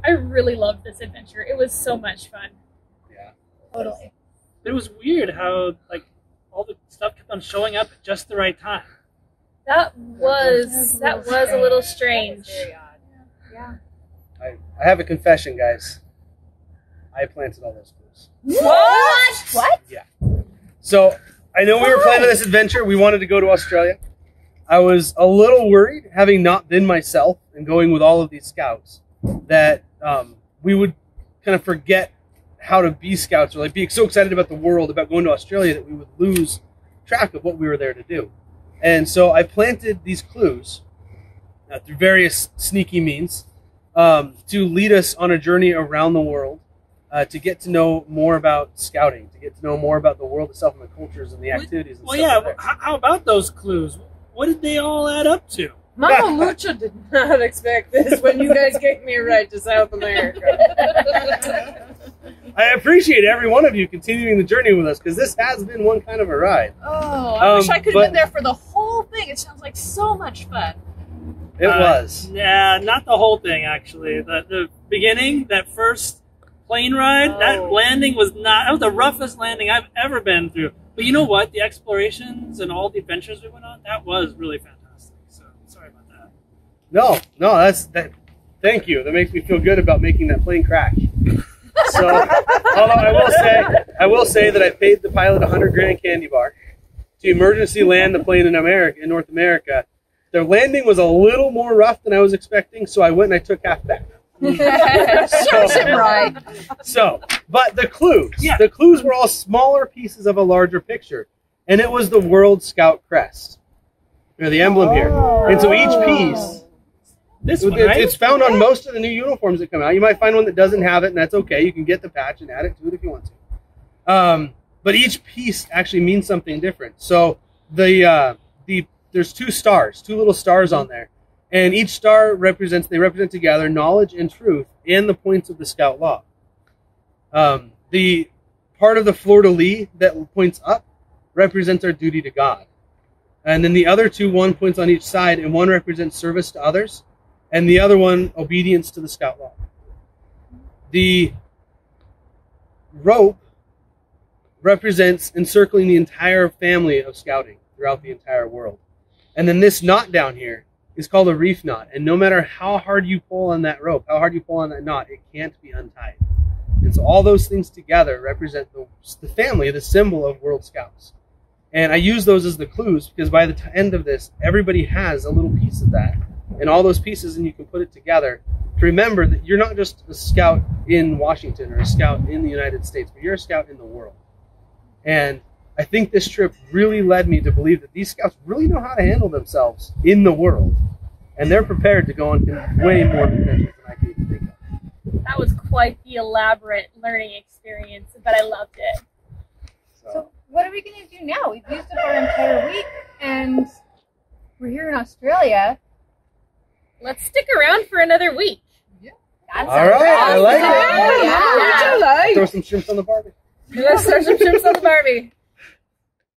I really loved this adventure. It was so much fun. Yeah. Totally. It was weird how like all the stuff kept on showing up at just the right time. That was a little strange. Very odd. Yeah. I have a confession, guys. I planted all those clues. What? Yeah. So I know we were planning this adventure. We wanted to go to Australia. I was a little worried, having not been myself and going with all of these scouts, that we would kind of forget how to be scouts, or like be so excited about the world, about going to Australia, that we would lose track of what we were there to do. And so I planted these clues through various sneaky means to lead us on a journey around the world, to get to know more about scouting, to get to know more about the world itself and the cultures and the activities. And Well, stuff yeah. like that. How about those clues? What did they all add up to? Mama Lucha did not expect this when you guys gave me a ride to South America. I appreciate every one of you continuing the journey with us, because this has been one kind of a ride. Oh, I wish I could have but- been there for the whole thing. It sounds like so much fun. It was. Yeah, not the whole thing actually. The beginning, that first plane ride, that landing was not. That was the roughest landing I've ever been through. But you know what? The explorations and all the adventures we went on, that was really fantastic. So sorry about that. No, that. Thank you. That makes me feel good about making that plane crash. So, although I will say that I paid the pilot $100,000 candy bar to emergency land the plane in North America. Their landing was a little more rough than I was expecting, so I went and I took half back. Right. So, but the clues, Yeah. the clues were all smaller pieces of a larger picture, and it was the World Scout crest, or the emblem here. And so each piece, This one, right? it's found on most of the new uniforms that come out. You might find one that doesn't have it, and that's okay. You can get the patch and add it to it if you want to. But each piece actually means something different. So there's two stars, two little stars on there. And each star represent together knowledge and truth and the points of the Scout Law. The part of the fleur-de-lis that points up represents our duty to God. And then the other two, one points on each side, and one represents service to others, and the other one, obedience to the Scout Law. The rope represents encircling the entire family of scouting throughout the entire world. And then this knot down here is called a reef knot. And no matter how hard you pull on that rope, how hard you pull on that knot, it can't be untied. And so all those things together represent the family, the symbol of World Scouts. And I use those as the clues because by the end of this, everybody has a little piece of that. And all those pieces, and you can put it together to remember that you're not just a scout in Washington or a scout in the United States, but you're a scout in the world. And I think this trip really led me to believe that these scouts really know how to handle themselves in the world. And they're prepared to go on way more adventures than I can even think of. That was quite the elaborate learning experience, but I loved it. So what are we going to do now? We've used up our entire week, and we're here in Australia. Let's stick around for another week. That's All right, I like it. Yeah. What you like? Throw some shrimps on the barbie. Let's throw some chips on the Barbie.